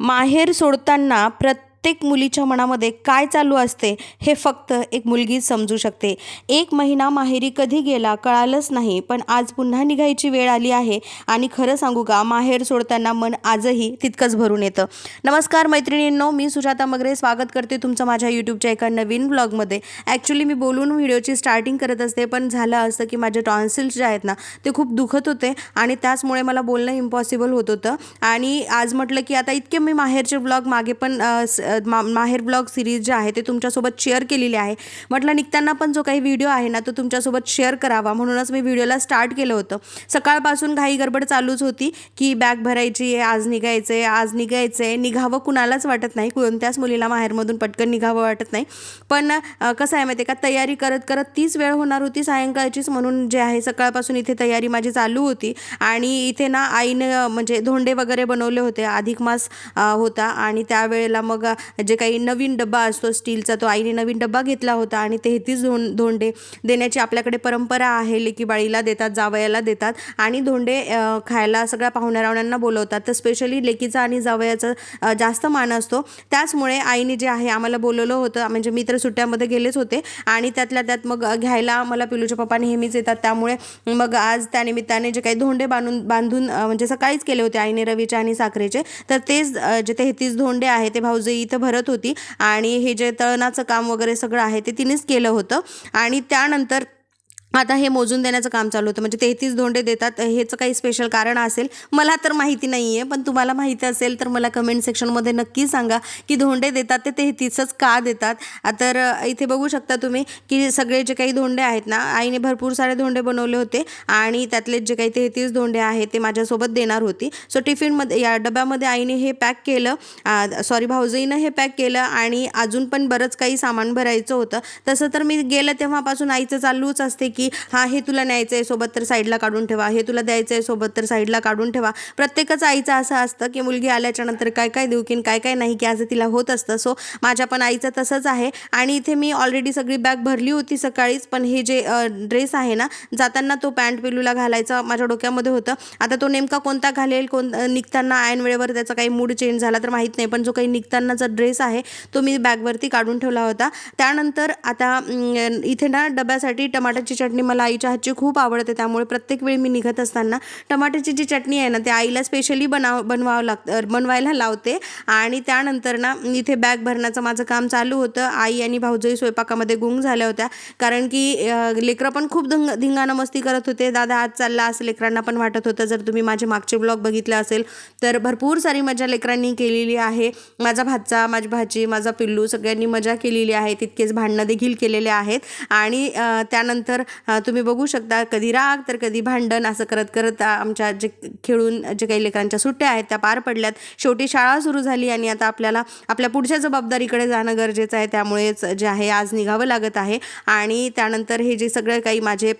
माहेर सोडताना प्रत्येक मुलीच्या मनामध्ये काय चालू असते हे फक्त एक मुलगीच समजू शकते. 1 महिना माहेरी कधी गेला कळालंच नाही, पण आज पुन्हा निघायची वेळ आली आहे आणि खरं सांगू का, माहेर सोडताना मन आजही तितकंच भरून येतं. नमस्कार मैत्रिणींनो, मी सुजाता मगरे स्वागत करते तुमचं माझ्या यूट्यूबच्या एका नवीन व्लॉगमध्ये. ॲक्च्युली मी बोलून व्हिडिओची स्टार्टिंग करत असते, पण झालं असं की माझे टॉन्सिल्स जे आहेत ना ते खूप दुखत होते आणि त्याचमुळे मला बोलणं इम्पॉसिबल होत होतं. आणि आज म्हटलं की आता इतके मी माहेरचे व्लॉग मागे पण माहेर व्लॉग सिरीज जे आहे ते तुमच्यासोबत शेअर केलेली आहे. म्हटलं निघताना पण जो काही व्हिडिओ आहे ना तो तुमच्यासोबत शेअर करावा, म्हणूनच मी व्हिडिओला स्टार्ट केलं होतं. सकाळपासून घाई गडबड चालूच होती की बॅग भरायची आहे, आज निघायचं आहे. निघावं कुणालाच वाटत नाही, कोणत्याच मुलीला माहेरमधून पटकन निघावं वाटत नाही. पण कसं आहे माहिती आहे का, तयारी करत करत तीच वेळ होणार होती सायंकाळचीच, म्हणून जे आहे सकाळपासून इथे तयारी माझी चालू होती. आणि इथे ना आईनं म्हणजे धोंडे वगैरे बनवले होते, अधिक मास होता आणि त्यावेळेला मग जे काही नवीन डब्बा असतो स्टीलचा, तो आईने नवीन डब्बा घेतला होता आणि 33 धोंडे देण्याची आपल्याकडे परंपरा आहे. लेकी बाळीला देतात, जावयाला देतात आणि धोंडे खायला सगळ्या पाहुण्यारावण्यांना बोलवतात. तर स्पेशली लेकीचा आणि जावयाचा जास्त मान असतो. त्याचमुळे आईने जे आहे आम्हाला बोलवलं होतं. म्हणजे मी तर सुट्ट्यामध्ये गेलेच होते आणि त्यातल्या त्यात मग घ्यायला मला पिलूचे पप्पा नेहमीच येतात. त्यामुळे मग आज त्यानिमित्ताने जे काही धोंडे बांधून म्हणजे सकाळीच केले होते आईने, रवीचे आणि साखरेचे. तर तेच जे 33 धोंडे आहे ते भाऊजाई इथं भरत होती आणि हे जे तळणाचं काम वगैरे सगळं आहे ते तिनेच केलं होतं. आणि त्यानंतर आता हे मोजून देण्याचं काम चालू होतं. म्हणजे 33 धोंडे देतात, ह्याचं काही स्पेशल कारण असेल, मला तर माहिती नाही आहे, पण तुम्हाला माहिती असेल तर मला कमेंट सेक्शनमध्ये नक्की सांगा की धोंडे देतात ते 33च का देतात. तर इथे बघू शकता तुम्ही की सगळे जे काही धोंडे आहेत ना, आईने भरपूर सारे धोंडे बनवले होते आणि त्यातले जे काही 33 धोंडे आहेत ते माझ्यासोबत देणार होती. सो टिफिनमध्ये या डब्यामध्ये आईने हे पॅक केलं, भाऊजाईनं हे पॅक केलं आणि अजून पण बरंच काही सामान भरायचं होतं. तसं तर मी गेलं तेव्हापासून आईचं चालूच असते की हां, हे तुला न्यायचं आहे सोबत तर साईडला काढून ठेवा, हे तुला द्यायचं आहे सोबत तर साईडला काढून ठेवा. प्रत्येकच आईचं असं असतं की मुलगी आल्याच्या नंतर काय काय देऊ की काय काय नाही की असं तिला होत असतं. सो माझ्या पण आईचं तसंच आहे. आणि इथे मी ऑलरेडी सगळी बॅग भरली होती सकाळीच, पण हे जे ड्रेस आहे ना, जाताना तो पॅन्ट पिलूला घालायचा माझ्या डोक्यामध्ये होतं. आता तो नेमका कोणता घालेल, निघताना ऐन वेळेवर त्याचा काही मूड चेंज झाला तर माहीत नाही, पण जो काही निघतानाचा ड्रेस आहे तो मी बॅगवरती काढून ठेवला होता. त्यानंतर आता इथे ना डब्यासाठी टमाट्याची चटणी मला आईच्या हातची खूप आवडते, त्यामुळे प्रत्येक वेळी मी निघत असताना टमाट्याची जी चटणी आहे ना ते आईला स्पेशली बनवायला लावते. आणि त्यानंतर ना इथे बॅग भरण्याचं माझं काम चालू होतं. आई आणि भाऊजाई स्वयंपाकामध्ये गुंग झाल्या होत्या, कारण की लेकरं पण खूप धिंगाणं मस्ती करत होते. दादा आज चालला असं लेकरांना पण वाटत होतं. जर तुम्ही माझे मागचे ब्लॉग बघितले असेल तर भरपूर सारी मजा लेकरांनी केलेली आहे. माझा भाचा, माझी भाची, माझा पिल्लू सगळ्यांनी मजा केलेली आहे. तितकेच भांडणं देखील केलेले आहेत. आणि त्यानंतर तुम्ही बघू शकता कधी राग तर कधी भांडण असं करत करत आमच्या जे खेळून जे काही लेकरांच्या सुट्ट्या आहेत त्या पार पडल्यात. शेवटी शाळा सुरू झाली आणि आता आपल्याला आपल्या पुढच्या जबाबदारीकडे जाणं गरजेचं आहे. त्यामुळेच जे आहे आज निघावं लागत आहे. आणि त्यानंतर हे जे सगळं काही माझे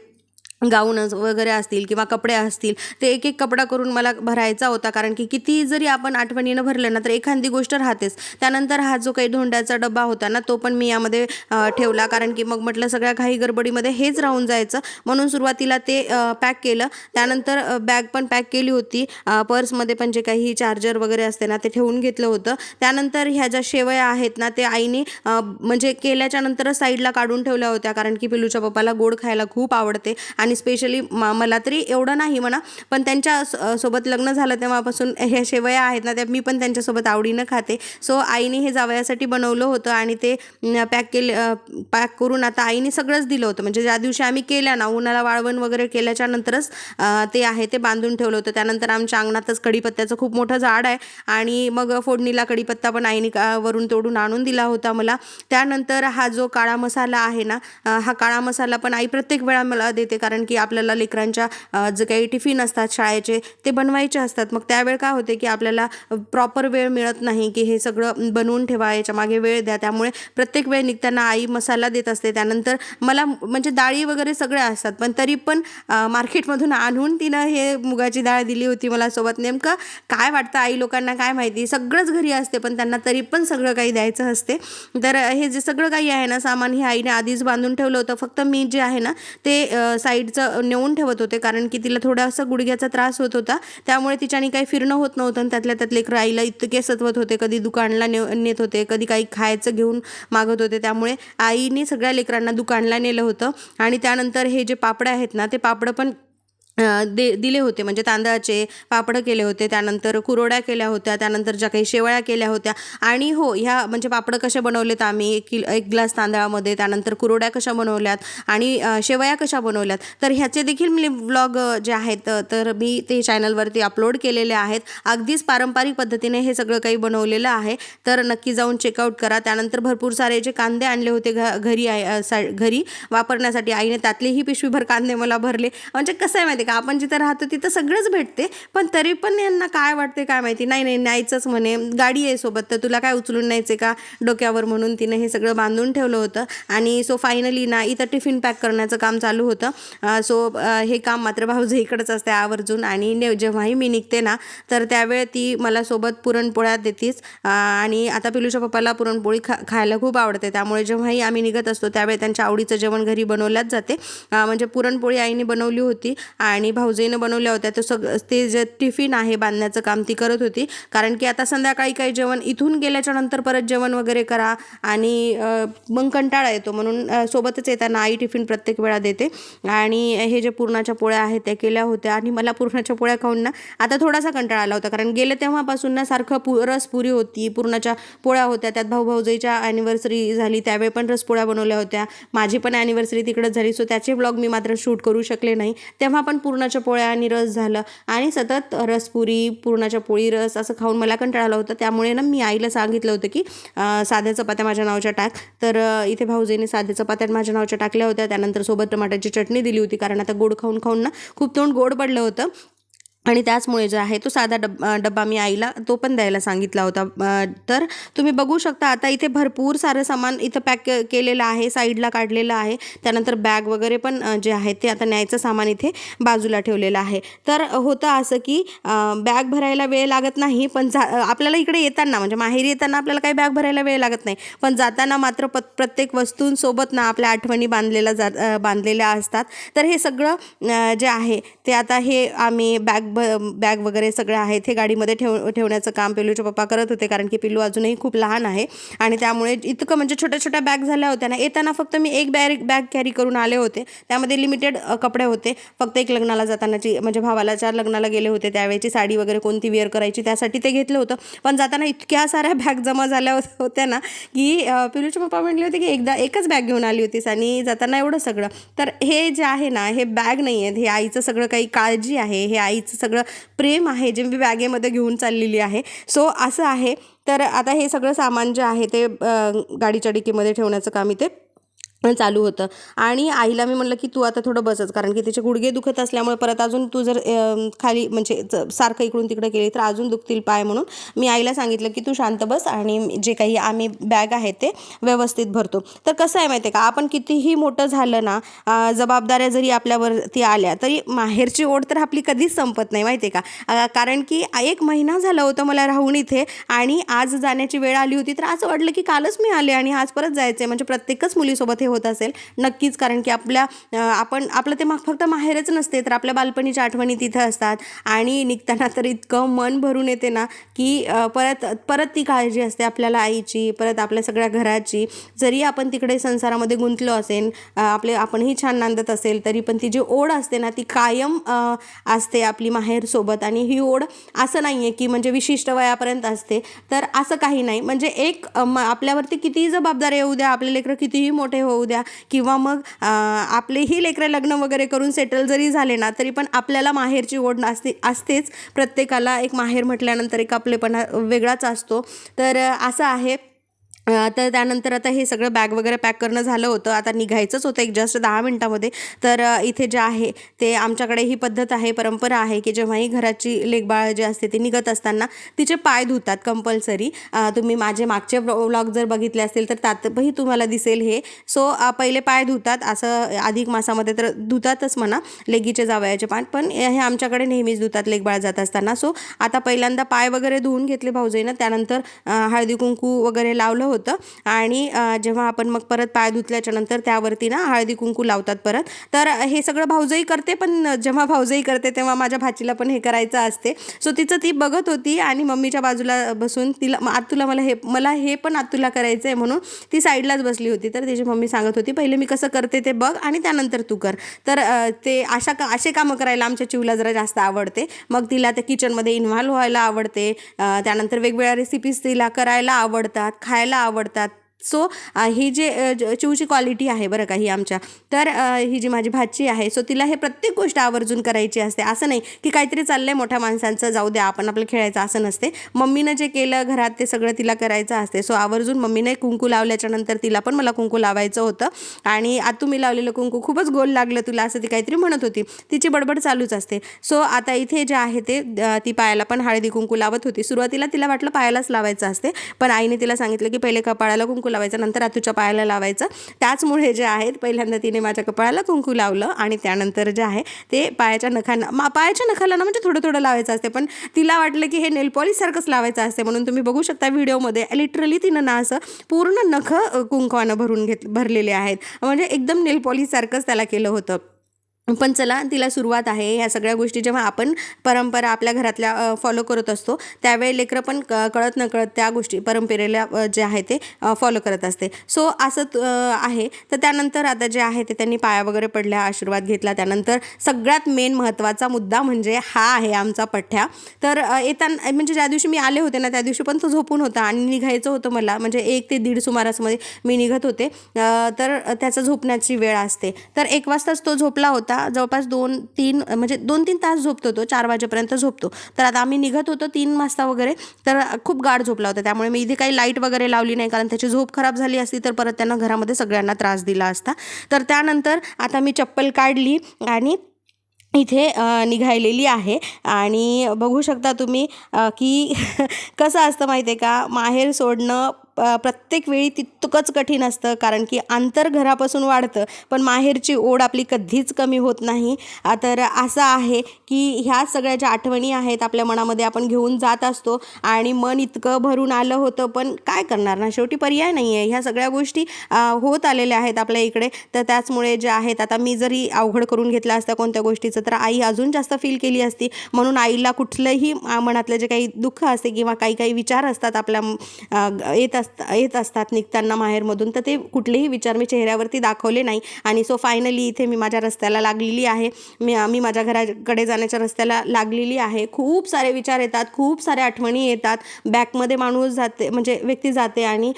गाऊन वगैरे असतील किंवा कपडे असतील ते एक एक कपडा करून मला भरायचा होता, कारण की किती जरी आपण आठवणीनं भरलं ना तर एखादी गोष्ट राहतेच. त्यानंतर हा जो काही धोंड्याचा डब्बा होता ना तो पण मी यामध्ये ठेवला, कारण की मग म्हटलं सगळ्या घाई गडबडीमध्ये हेच राहून जायचं, म्हणून सुरुवातीला ते पॅक केलं. त्यानंतर बॅग पण पॅक केली होती, पर्समध्ये पण जे काही चार्जर वगैरे असते ना ते ठेवून घेतलं होतं. त्यानंतर ह्या ज्या शेवया आहेत ना ते आईने म्हणजे केल्याच्या नंतरच साईडला काढून ठेवल्या होत्या, कारण की पिलूच्या पप्पाला गोड खायला खूप आवडते आणि स्पेशली मला तरी एवढं नाही म्हणा, पण त्यांच्या सोबत लग्न झालं तेव्हापासून ह्या शेवया आहेत ना त्या मी पण त्यांच्यासोबत आवडीनं खाते. सो आईने हे जावयासाठी बनवलं होतं आणि ते पॅक करून आता आईने सगळंच दिलं होतं. म्हणजे ज्या दिवशी आम्ही केल्या ना, उन्हाला वाळवण वगैरे केल्याच्या नंतरच ते आहे ते बांधून ठेवलं होतं. त्यानंतर आमच्या अंगणातच कढीपत्त्याचं खूप मोठं झाड आहे आणि मग फोडणीला कढीपत्ता पण आईने वरून तोडून आणून दिला होता मला. त्यानंतर हा जो काळा मसाला आहे ना, हा काळा मसाला पण आई प्रत्येक वेळा मला देते, कारण की आपल्याला लेकरांच्या जे काही टिफिन असतात शाळेचे ते बनवायचे असतात. मग त्यावेळ काय होते की आपल्याला प्रॉपर वेळ मिळत नाही की हे सगळं बनवून ठेवा, याच्या मागे वेळ द्या. त्यामुळे प्रत्येक वेळ निघताना आई मसाला देत असते. त्यानंतर मला म्हणजे डाळी वगैरे सगळ्या असतात, पण तरी पण मार्केटमधून आणून तिनं हे मुगाची डाळ दिली होती मला सोबत. नेमकं काय वाटतं आई लोकांना काय माहिती, सगळंच घरी असते पण त्यांना तरी पण सगळं काही द्यायचं असते. तर हे जे सगळं काही आहे ना सामान हे आईने आधीच बांधून ठेवलं होतं. फक्त मी जे आहे ना ते साईड साईडचं नेऊन ठेवत होते, कारण की तिला थोडासा गुडघ्याचा त्रास होत होता, त्यामुळे तिच्याने काही फिरणं होत नव्हतं. आणि त्यातल्या त्यात लेकरं आईला इतके सतवत होते, कधी दुकानला नेत होते, कधी काही खायचं घेऊन मागत होते. त्यामुळे आईने सगळ्या लेकरांना दुकानला नेलं होतं. आणि त्यानंतर हे जे पापड आहेत ना, ते पापडं पण दिले होते, म्हणजे तांदळाचे पापडं केले होते, त्यानंतर कुरवड्या केल्या होत्या, त्यानंतर ज्या काही शेवळ्या केल्या होत्या. आणि हो, ह्या म्हणजे पापडं कशा बनवलेत आम्ही, एक ग्लास तांदळामध्ये, त्यानंतर कुरवड्या कशा बनवल्यात आणि शेवया कशा बनवल्यात, तर ह्याचे देखील मी व्लॉग जे आहेत तर मी ते चॅनलवरती अपलोड केलेले आहेत. अगदीच पारंपरिक पद्धतीने हे सगळं काही बनवलेलं आहे, तर नक्की जाऊन चेकआउट करा. त्यानंतर भरपूर सारे जे कांदे आणले होते घरी वापरण्यासाठी, आईने त्यातलेही पिशवीभर कांदे मला भरले. म्हणजे कसं आहे माहिती का, आपण जिथं राहतो तिथं सगळंच भेटते, पण तरी पण यांना काय वाटते काय माहिती, नाही न्यायचंच म्हणे, गाडी आहे सोबत तर तुला काय उचलून न्यायचे का डोक्यावर, म्हणून तिने हे सगळं बांधून ठेवलं होतं. आणि सो फायनली ना इथं टिफिन पॅक करण्याचं काम चालू होतं. सो हे काम मात्र भाऊजी इकडंच असते आवर्जून. आणि जेव्हाही मी निघते ना, तर त्यावेळी ती मला सोबत पुरणपोळ्या देतीच. आणि आता पिलूच्या पप्पाला पुरणपोळी खायला खूप आवडते, त्यामुळे जेव्हाही आम्ही निघत असतो त्यावेळी त्यांच्या आवडीचं जेवण घरी बनवल्याच जाते. म्हणजे पुरणपोळी आईने बनवली होती आणि भाऊजीनं बनवल्या होत्या. तर ते जे टिफिन आहे बांधण्याचं काम ती करत होती, कारण की आता संध्याकाळी काही जेवण इथून गेल्याच्या नंतर परत जेवण वगैरे करा आणि मग कंटाळा येतो, म्हणून सोबतच येताना आई टिफिन प्रत्येक वेळा देते. आणि हे जे पुरणाच्या पोळ्या आहेत त्या केल्या होत्या. आणि मला पुरणाच्या पोळ्या खाऊन ना आता थोडासा कंटाळा आला होता, कारण गेले तेव्हापासून ना सारखं रसपुरी होती, पुरणाच्या पोळ्या होत्या, त्यात भाऊजाईच्या ॲनिव्हर्सरी झाली त्यावेळी पण रसपोळ्या बनवल्या होत्या, माझी पण ॲनिव्हर्सरी तिकडंच झाली. सो त्याचे व्लॉग मी मात्र शूट करू शकले नाही. तेव्हा पण पुरणाच्या पोळ्या आणि रस झालं, आणि सतत रसपुरी, पुरणाच्या पोळी, रस असं खाऊन मला कंटाळा आला होता. त्यामुळे ना मी आईला सांगितलं होतं की साध्या चपात्या माझ्या नावाच्या टाक. तर इथे भाऊजीने साध्या चपात्या माझ्या नावाच्या टाकल्या होत्या. त्यानंतर सोबत टमाट्याची चटणी दिली होती, कारण आता गोड खाऊन खाऊन ना खूप तोंड गोड पडलं होतं. आणि त्याचमुळे जो आहे तो साधा डब्बा मी आईला तो पण द्यायला सांगितला होता. तर तुम्ही बघू शकता आता इथे भरपूर सारं सामान इथं पॅक केलेलं आहे, साईडला काढलेलं आहे. त्यानंतर बॅग वगैरे पण जे आहे ते आता न्यायचं सामान इथे बाजूला ठेवलेलं आहे. तर होतं असं की बॅग भरायला वेळ लागत नाही, पण आपल्याला इकडे येताना म्हणजे माहेरी येताना आपल्याला काही बॅग भरायला वेळ लागत नाही, पण जाताना मात्र प्रत्येक वस्तूंसोबत ना आपल्या आठवणी बांधलेल्या असतात. तर हे सगळं जे आहे ते आता हे आम्ही बॅग वगैरे सगळं आहे ते गाडीमध्ये ठेवण्याचं काम पिलूचे पप्पा करत होते, कारण की पिलू अजूनही खूप लहान आहे. आणि त्यामुळे इतकं म्हणजे छोट्या छोट्या बॅग झाल्या होत्या ना, येताना फक्त मी एक बॅग कॅरी करून आले होते, त्यामध्ये लिमिटेड कपडे होते. फक्त एक लग्नाला जातानाची म्हणजे भावालाच्या लग्नाला गेले होते त्यावेळेची साडी वगैरे कोणती वेअर करायची त्यासाठी ते घेतलं होतं. पण जाताना इतक्या साऱ्या बॅग जमा झाल्या होत्या ना की पिलूचे पप्पा म्हटले होते की एकच बॅग घेऊन आली होतीस आणि जाताना एवढं सगळं. तर हे जे आहे ना, हे बॅग नाही आहेत, हे आईचं सगळं काही काळजी आहे, हे आईचं सगळं प्रेम आहे जे मी बॅगेमध्ये घेऊन चाललेली आहे. सो असं आहे. तर आता हे सगळं सामान जे आहे ते गाडीच्या डिकीमध्ये ठेवण्याचं काम इथे चालू होतं. आणि आईला मी म्हटलं की तू आता थोडं बसच, कारण की तिचे गुडघे दुखत असल्यामुळे परत अजून तू जर खाली म्हणजे सारखं इकडून तिकडे केली तर अजून दुखतील पाय, म्हणून मी आईला सांगितलं की तू शांत बस आणि जे काही आम्ही बॅग आहे ते व्यवस्थित भरतो. तर कसं आहे माहिती आहे का, आपण कितीही मोठं झालं ना, जबाबदाऱ्या जरी आपल्यावरती आल्या तरी माहेरची ओढ तर आपली कधीच संपत नाही माहिती आहे का. कारण की 1 महिना झाला होता मला राहून इथे, आणि आज जाण्याची वेळ आली होती, तर असं वाटलं की कालच मी आले आणि आज परत जायचं. म्हणजे प्रत्येकच मुलीसोबत हे होत असेल नक्कीच, कारण की आपलं ते फक्त माहेरच नसते, तर आपल्या बालपणीच्या आठवणी तिथं असतात. आणि निघताना तर इतकं मन भरून येते ना की परत ती काळजी असते आपल्याला आईची, परत आपल्या सगळ्या घराची. जरी आपण तिकडे संसारामध्ये गुंतलो असेल, आपणही छान नांदत असेल, तरी पण ती जी ओढ असते ना ती कायम असते आपली माहेरसोबत. आणि ही ओढ असं नाही आहे की म्हणजे विशिष्ट वयापर्यंत असते, तर असं काही नाही. म्हणजे आपल्यावरती कितीही जबाबदारी येऊ द्या, आपले लेकरं कितीही मोठे होऊ द्या, किंवा मग आपलेही लेकरं लग्न वगैरे करून सेटल जरी झाले ना, तरी पण आपल्याला माहेरची ओढ असतेच. प्रत्येकाला एक माहेर म्हटल्यानंतर एक आपलेपणा वेगळाच असतो. तर असं आहे. तर त्यानंतर आता हे सगळं बॅग वगैरे पॅक करणं झालं होतं, आता निघायचंच होतं एक जस्ट 10 मिनटामध्ये. तर इथे जे आहे ते आमच्याकडे ही पद्धत आहे, परंपरा आहे की जेव्हाही घराची लेकबाळ जे असते ते निघत असताना तिचे पाय धुतात कंपल्सरी. तुम्ही माझे मागचे व्लॉग जर बघितले असतील तर त्यातही तुम्हाला दिसेल हे. सो पहिले पाय धुतात, असं अधिक मासामध्ये तर धुतातच म्हणा लेकीचे जावयाचे पाय, पण हे आमच्याकडे नेहमीच धुतात लेकबाळ जात असताना. सो आता पहिल्यांदा पाय वगैरे धुवून घेतले भाऊजाईनं, त्यानंतर हळदी कुंकू वगैरे लावलं होतं. आणि जेव्हा आपण मग परत पाय धुतल्याच्या नंतर त्यावरती ना हळदी कुंकू लावतात परत. तर हे सगळं भाऊजाई करते, पण जेव्हा भाऊजाई करते तेव्हा माझ्या भाचीला पण हे करायचं असते. सो तिचं ती बघत होती आणि मम्मीच्या बाजूला बसून तिला आतुला मला हे पण आतुला करायचं आहे म्हणून ती साईडलाच बसली होती. तर तिची मम्मी सांगत होती, पहिले मी कसं करते ते बघ आणि त्यानंतर तू कर. तर ते असे कामं करायला आमच्या चिवला जरा जास्त आवडते. मग तिला त्या किचनमध्ये इन्व्हॉल्व व्हायला आवडते. त्यानंतर वेगवेगळ्या रेसिपीज तिला करायला आवडतात, खायला आवडतात. सो ही जे चिवची क्वालिटी आहे बरं का ही आमच्या. तर ही जी माझी भाची आहे, सो तिला हे प्रत्येक गोष्ट आवर्जून करायची असते. असं नाही की काहीतरी चाललंय मोठ्या माणसांचं, जाऊ द्या आपण आपलं खेळायचं, असं नसते. मम्मीनं जे केलं घरात ते सगळं तिला करायचं असते. सो आवर्जून मम्मीने कुंकू लावल्याच्या नंतर तिला पण मला कुंकू लावायचं होतं. आणि आतू मी लावलेलं कुंकू खूपच गोल लागलं तुला, असं ती काहीतरी म्हणत होती. तिची बडबड चालूच असते. सो आता इथे जे आहे ते ती पायाला पण हळदी कुंकू लावत होती. सुरुवातीला तिला वाटलं पायालाच लावायचं असते, पण आईने तिला सांगितलं की पहिले कपाळाला कुंकू लावायचं, नंतर आतूच्या पायाला लावायचं. त्याचमुळे जे आहेत पहिल्यांदा तिने माझ्या कपाळाला कुंकू लावलं आणि त्यानंतर जे आहे ते पायाच्या नखाला ना म्हणजे थोडं थोडं लावायचं असते. पण तिला वाटलं की हे नेल पॉलिश सारखंच लावायचं असते, म्हणून तुम्ही बघू शकता व्हिडिओमध्ये लिटरली तिनं ना असं पूर्ण नख कुंकवानं भरलेले आहेत. म्हणजे एकदम नेल पॉलिश सारखंच त्याला केलं होतं. पण चला, तिला सुरुवात आहे. ह्या सगळ्या गोष्टी जेव्हा आपण परंपरा आपल्या घरातल्या फॉलो करत असतो त्यावेळी लेकरं पण कळत नकळत त्या गोष्टी परंपरेला जे आहे ते फॉलो करत असते. सो असं आहे. तर त्यानंतर आता जे आहे ते त्यांनी पाया वगैरे पडल्या, आशीर्वाद घेतला. त्यानंतर सगळ्यात मेन महत्त्वाचा मुद्दा म्हणजे हा आहे आमचा पठ्ठ्या. तर येताना म्हणजे ज्या दिवशी मी आले होते ना त्या दिवशी पण तो झोपून होता आणि निघायचं होतं मला, म्हणजे 1 ते 1:30 सुमारासमध्ये मी निघत होते. तर त्याचा झोपण्याची वेळ असते. तर 1 वाजताच तो झोपला होता. जवळपास 2-3 तास झोपतो तो, 4 वाजेपर्यंत झोपतो. तर आता आम्ही निघत होतो 3 वाजता वगैरे, तर खूप गाढ झोपला होता. त्यामुळे मी इथे काही लाईट वगैरे लावली नाही, कारण त्याची झोप खराब झाली असती तर परत त्यांना घरामध्ये सगळ्यांना त्रास दिला असता. तर त्यानंतर आता मी चप्पल काढली आणि इथे निघालेली आहे. आणि बघू शकता तुम्ही की कसं असतं माहिती आहे का, माहेर सोडणं प्रत्येक वेळी तितकंच कठीण असतं, कारण की अंतर घरापासून वाढतं पण माहेरची ओढ आपली कधीच कमी होत नाही. तर असं आहे की ह्या सगळ्या ज्या आठवणी आहेत आपल्या मनामध्ये आपण घेऊन जात असतो आणि मन इतकं भरून आलं होतं, पण काय करणार ना, शेवटी पर्याय नाही आहे. ह्या सगळ्या गोष्टी होत आलेल्या आहेत आपल्या इकडे. तर त्याचमुळे जे आहेत, आता मी जरी अवघड करून घेतला असता कोणत्या गोष्टीचं तर आई अजून जास्त फील केली असती. म्हणून आईला कुठलंही मनातलं जे काही दुःख असते किंवा काही विचार असतात आपल्या येत असतात निघताना माहेरमधून, तर ते कुठलेही विचार मी चेहऱ्यावरती दाखवले नाही. आणि सो फायनली इथे मी माझ्या रस्त्याला लागलेली आहे. मी माझ्या घराकडे जाण्याच्या रस्त्याला लागलेली आहे. खूप सारे विचार येतात, खूप साऱ्या आठवणी येतात. बॅकमध्ये माणूस जाते, म्हणजे व्यक्ती जाते आणि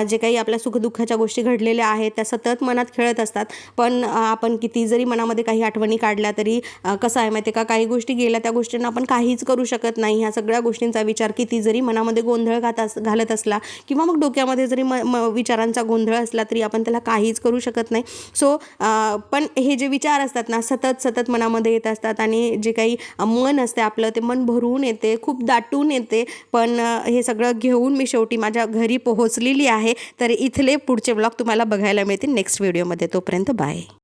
जे काही आपल्या सुखदुःखाच्या गोष्टी घडलेल्या आहेत त्या सतत मनात खेळत असतात. पण आपण किती जरी मनामध्ये काही आठवणी काढल्या तरी कसं आहे माहिती आहे का, काही गोष्टी गेल्या त्या गोष्टींना आपण काहीच करू शकत नाही. ह्या सगळ्या गोष्टींचा विचार किती जरी मनामध्ये गोंधळ घालत असला किंवा मग डोक्यामध्ये जरी विचारांचा गोंधळ असला तरी आपण त्याला काहीच करू शकत नाही. सो पण हे जे विचार असतात ना सतत मनामध्ये येत असतात आणि जे काही मन असते आपलं ते मन भरून येते, खूप दाटून येते. पण हे सगळं घेऊन मी शेवटी माझ्या घरी पोहोचलेली आहे. तर इथले पुढचे ब्लॉग तुम्हाला बघायला मिळतील नेक्स्ट व्हिडिओमध्ये. तोपर्यंत बाय.